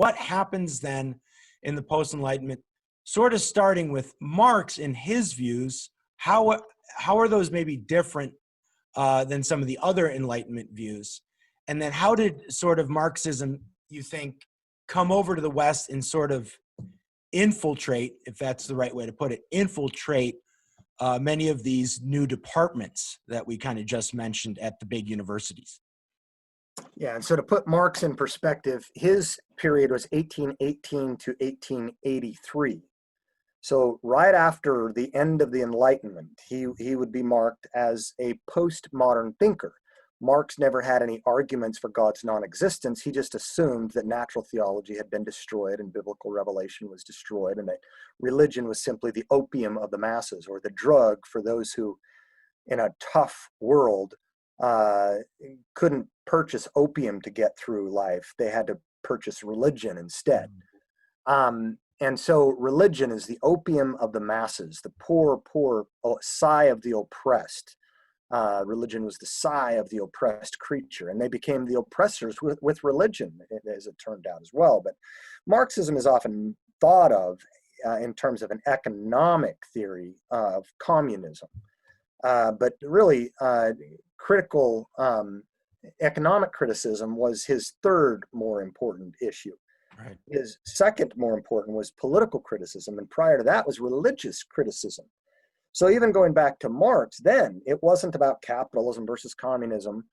what happens then in the post-Enlightenment, sort of starting with Marx and his views, how are those maybe different than some of the other Enlightenment views? And then how did sort of Marxism, you think, come over to the West and sort of infiltrate, if that's the right way to put it, infiltrate many of these new departments that we kind of just mentioned at the big universities? Yeah, and so to put Marx in perspective, his period was 1818 to 1883. So right after the end of the Enlightenment, he would be marked as a postmodern thinker. Marx never had any arguments for God's non-existence. He just assumed that natural theology had been destroyed and biblical revelation was destroyed, and that religion was simply the opium of the masses, or the drug for those who, in a tough world, couldn't purchase opium to get through life. They had to purchase religion instead. And so religion is the opium of the masses, the poor sigh of the oppressed. Religion was the sigh of the oppressed creature, and they became the oppressors with religion, as it turned out as well. But Marxism is often thought of in terms of an economic theory of communism. But really, critical economic criticism was his third more important issue. Right. His second more important was political criticism, and prior to that was religious criticism. So even going back to Marx, then it wasn't about capitalism versus communism.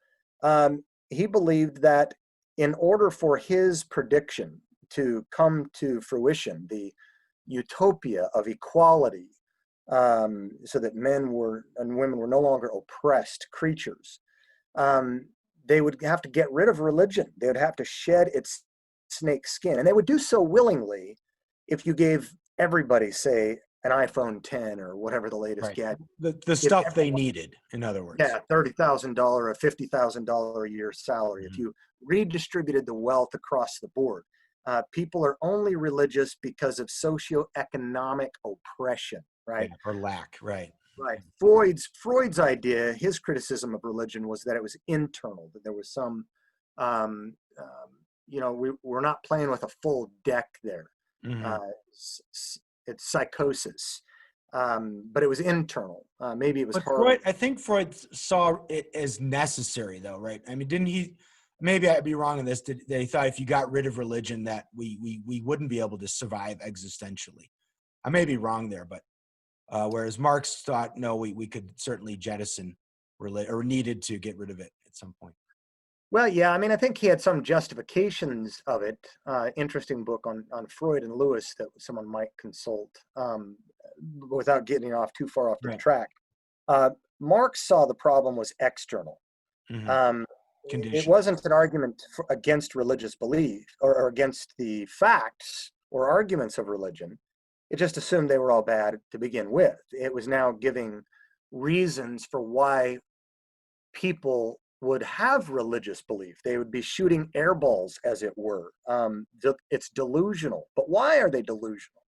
He believed that in order for his prediction to come to fruition, the utopia of equality, so that men and women were no longer oppressed creatures, they would have to get rid of religion. They would have to shed its snake skin, and they would do so willingly if you gave everybody, say, an iPhone 10 or whatever the latest gadget. The stuff they needed, in other words. Yeah, $30,000 or $50,000 a year salary. Mm-hmm. If you redistributed the wealth across the board, people are only religious because of socioeconomic oppression, right? Yeah, or lack, right. Right. Freud's idea, his criticism of religion was that it was internal, that there was some, we're not playing with a full deck there. Mm-hmm. It's psychosis, but it was internal. Maybe it was But I think Freud saw it as necessary, though, right? I mean, didn't he? Maybe I'd be wrong on this. That he thought if you got rid of religion, that we wouldn't be able to survive existentially. I may be wrong there, but whereas Marx thought, no, we could certainly jettison religion, or needed to get rid of it at some point. Well, yeah, I mean, I think he had some justifications of it. Interesting book on Freud and Lewis that someone might consult without getting off too far off the track. Marx saw the problem was external. Mm-hmm. It wasn't an argument against religious belief or against the facts or arguments of religion. It just assumed they were all bad to begin with. It was now giving reasons for why people would have religious belief. They would be shooting air balls, as it were. It's delusional. But why are they delusional?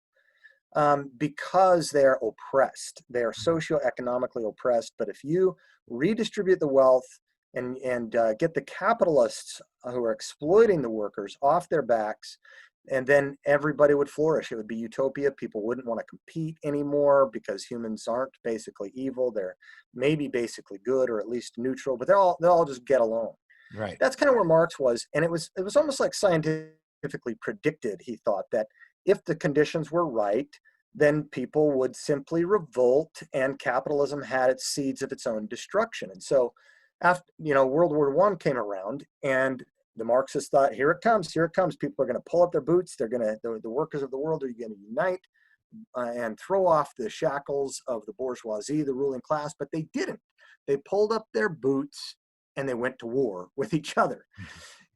Because they are oppressed. They are socioeconomically oppressed. But if you redistribute the wealth and get the capitalists who are exploiting the workers off their backs, and then everybody would flourish. It would be utopia. People wouldn't want to compete anymore because humans aren't basically evil. They're maybe basically good, or at least neutral, but they'll all just get along. Right. That's kind of where Marx was. And it was almost like scientifically predicted. He thought that if the conditions were right, then people would simply revolt, and capitalism had its seeds of its own destruction. And so after, World War I came around, and the Marxists thought, here it comes. People are going to pull up their boots. The workers of the world are going to unite and throw off the shackles of the bourgeoisie, the ruling class. But they didn't. They pulled up their boots and they went to war with each other.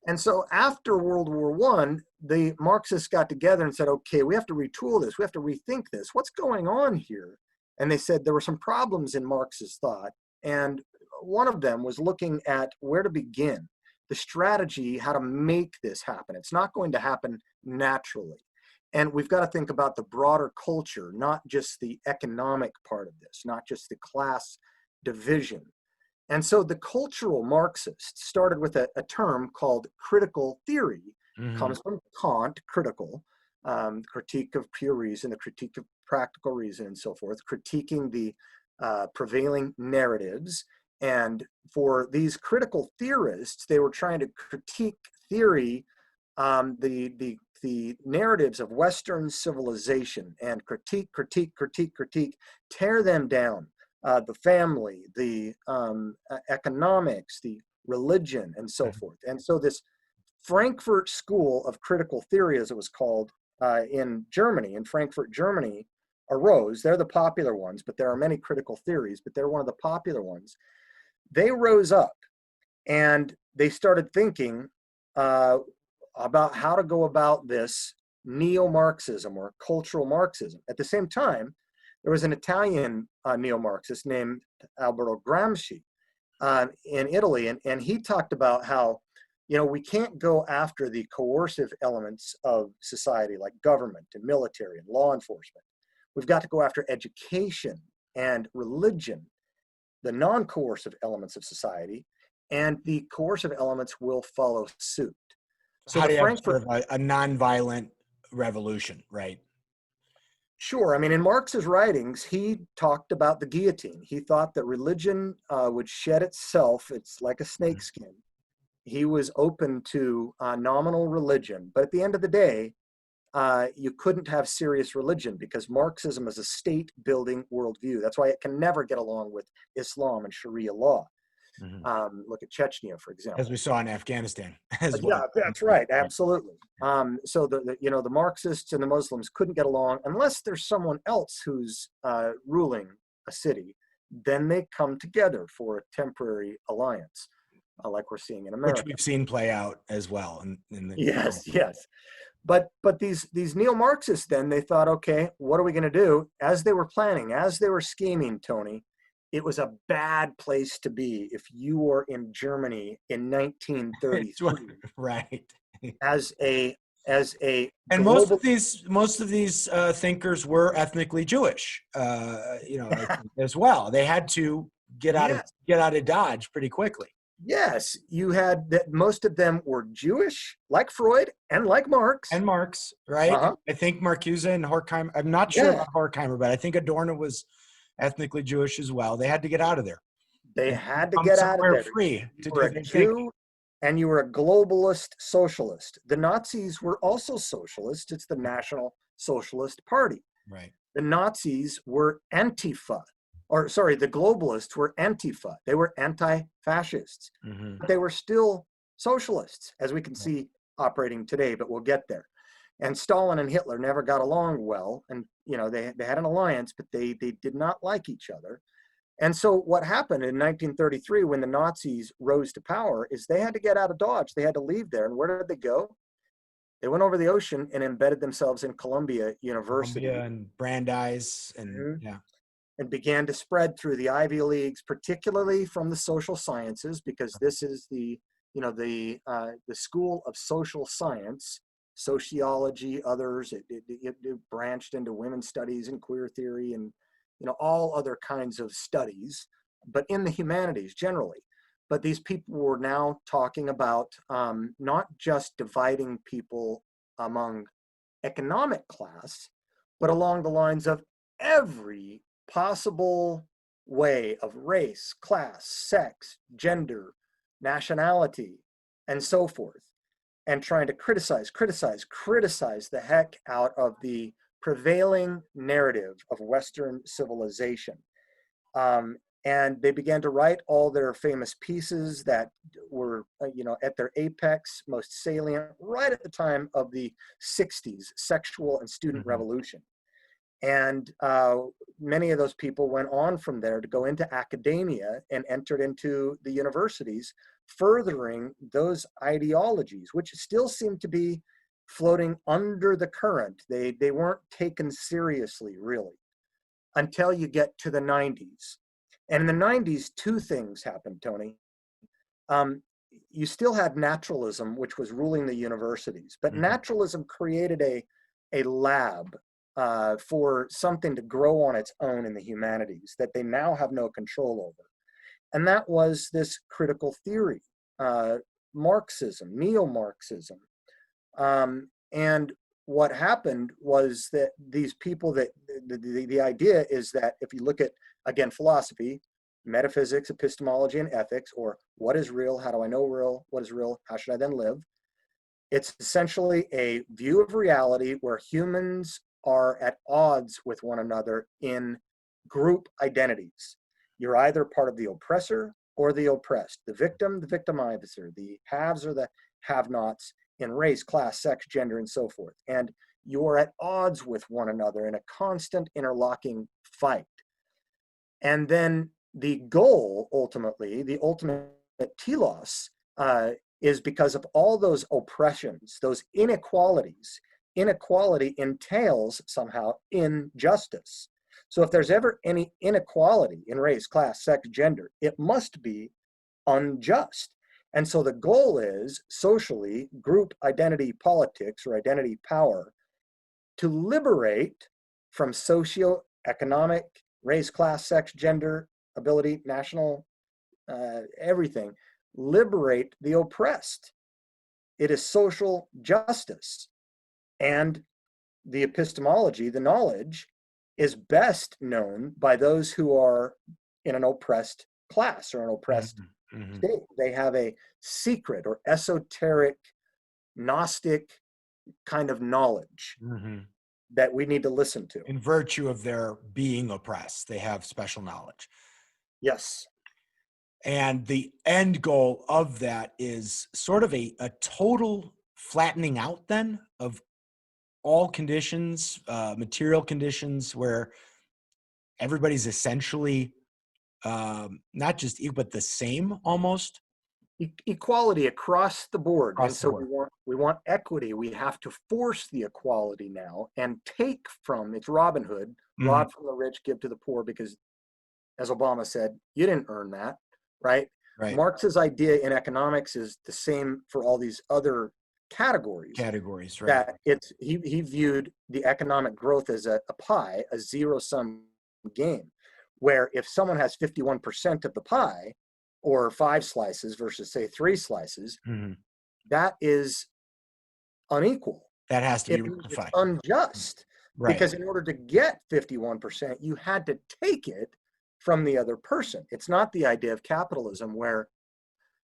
And so after World War I, the Marxists got together and said, okay, we have to retool this. We have to rethink this. What's going on here? And they said there were some problems in Marx's thought. And one of them was looking at where to begin. The strategy, how to make this happen. It's not going to happen naturally. And we've got to think about the broader culture, not just the economic part of this, not just the class division. And so the cultural Marxists started with a term called critical theory. Hmm. comes from Kant, critical, critique of pure reason, the critique of practical reason, and so forth, critiquing the prevailing narratives. And for these critical theorists, they were trying to critique theory, the narratives of Western civilization, and critique, tear them down. The family, the economics, the religion, and so forth. And so this Frankfurt School of Critical Theory, as it was called, in Germany, in Frankfurt, Germany, arose. They're the popular ones, but there are many critical theories, but they're one of the popular ones. They rose up and they started thinking about how to go about this neo-Marxism or cultural Marxism. At the same time, there was an Italian neo-Marxist named Alberto Gramsci in Italy, and he talked about how, we can't go after the coercive elements of society like government and military and law enforcement. We've got to go after education and religion, the non-coercive elements of society, and the coercive elements will follow suit. So How the do you have Frankfurt, sort of a nonviolent revolution, right? sure, I mean, in Marx's writings, he talked about the guillotine. He thought that religion would shed itself. It's like a snakeskin. He was open to nominal religion, but at the end of the day, you couldn't have serious religion because Marxism is a state-building worldview. That's why it can never get along with Islam and Sharia law. Hmm. Look at Chechnya, for example. As we saw in Afghanistan as Yeah, well. that's right. Absolutely. So the Marxists and the Muslims couldn't get along unless there's someone else who's ruling a city. Then they come together for a temporary alliance, like we're seeing in Which America. we've seen play out as well in the Yes. But these neo-Marxists, then they thought, okay, what are we going to do? As they were planning, as they were scheming, Tony, it was a bad place to be if you were in Germany in 1933 right. as a And global. most of these thinkers were ethnically Jewish, as well. They had to Yes, get out of Dodge pretty quickly. yes, you had that. Most of them were Jewish, like Freud and like Marx. And Marx, right? Uh-huh. I think Marcuse and Horkheimer. I'm not sure Yeah, about Horkheimer, but I think Adorno was ethnically Jewish as well. They had to get out of there they and had to come get out of somewhere there. free You to were do a their thinking. Jew and you were a globalist socialist. The Nazis were also socialist. It's the National Socialist Party. Right. The Nazis were Antifa, or sorry, the globalists were Antifa. They were anti-fascists. Hmm. But they were still socialists, as we can see operating today, but we'll get there. And Stalin and Hitler never got along well. And, they had an alliance, but they did not like each other. And so what happened in 1933 when the Nazis rose to power is they had to get out of Dodge. They had to leave there. And where did they go? They went over the ocean and embedded themselves in Columbia Columbia University. and Brandeis and Mhm. yeah. And began to spread through the Ivy Leagues, particularly from the social sciences, because this is the school of social science, sociology, others. It branched into women's studies and queer theory and all other kinds of studies, but in the humanities generally. But these people were now talking about not just dividing people among economic class, but along the lines of every possible way of race, class, sex, gender, nationality, and so forth, and trying to criticize the heck out of the prevailing narrative of Western civilization. And they began to write all their famous pieces that were, at their apex, most salient, right at the time of the 60s sexual and student Hmm. revolution. And many of those people went on from there to go into academia and entered into the universities, furthering those ideologies, which still seem to be floating under the current. They weren't taken seriously, really, until you get to the 90s. And in the 90s, two things happened, Tony. Um, you still had naturalism, which was ruling the universities, but Hmm. naturalism created a lab for something to grow on its own in the humanities that they now have no control over. And that was this critical theory, Marxism, neo-Marxism. And what happened was that these people that the idea is that if you look at, again, philosophy, metaphysics, epistemology, and ethics, or what is real, how do I know real, what is real, how should I then live? It's essentially a view of reality where humans are at odds with one another in group identities. You're either part of the oppressor or the oppressed, the victim, the victimizer, the haves or the have-nots in race, class, sex, gender, and so forth. And you're at odds with one another in a constant interlocking fight. And then the goal, ultimately, the ultimate telos, is because of all those oppressions, those inequalities. Inequality entails somehow injustice. So if there's ever any inequality in race, class, sex, gender, it must be unjust. And so the goal is socially, group identity politics or identity power to liberate from socio-economic, race, class, sex, gender, ability, national, everything, liberate the oppressed. It is social justice. And the epistemology, the knowledge, is best known by those who are in an oppressed class or an oppressed state. They have a secret or esoteric, Gnostic kind of knowledge that we need to listen to. In virtue of their being oppressed, they have special knowledge. Yes. And the end goal of that is sort of a total flattening out then of all conditions, material conditions, where everybody's essentially not just equal, but the same almost. Equality across the board. Across and so the board. we want equity. We have to force the equality now and take from, it's Robin Hood, rob from the rich, give to the poor, because as Obama said, you didn't earn that, right? Right. Marx's idea in economics is the same for all these other categories. Categories, right. That it's he viewed the economic growth as a pie, a zero-sum game, where if someone has 51% of the pie, or 5 slices versus say 3 slices, that is unequal. That has to be It's rectified. unjust. Right. Because in order to get 51%, you had to take it from the other person. It's not the idea of capitalism where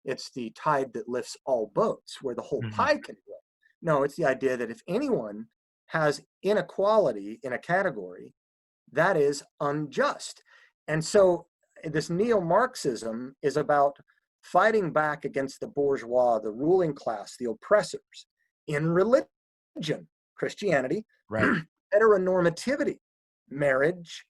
it's the tide that lifts all boats, where the whole pie can grow. No, it's the idea that if anyone has inequality in a category, that is unjust. And so this neo-Marxism is about fighting back against the bourgeois, the ruling class, the oppressors in religion, Christianity, right. heteronormativity, marriage,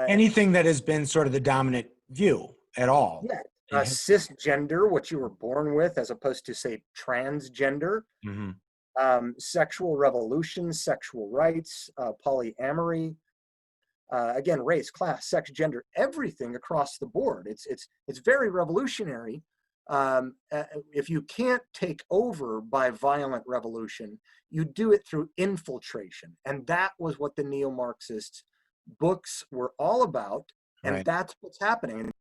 anything that has been sort of the dominant view at all. Yeah, cisgender, what you were born with, as opposed to say transgender, sexual revolution, sexual rights, polyamory, again, race, class, sex, gender, everything across the board. It's very revolutionary. If you can't take over by violent revolution, you do it through infiltration. And that was what the neo-Marxist books were all about. And that's what's happening.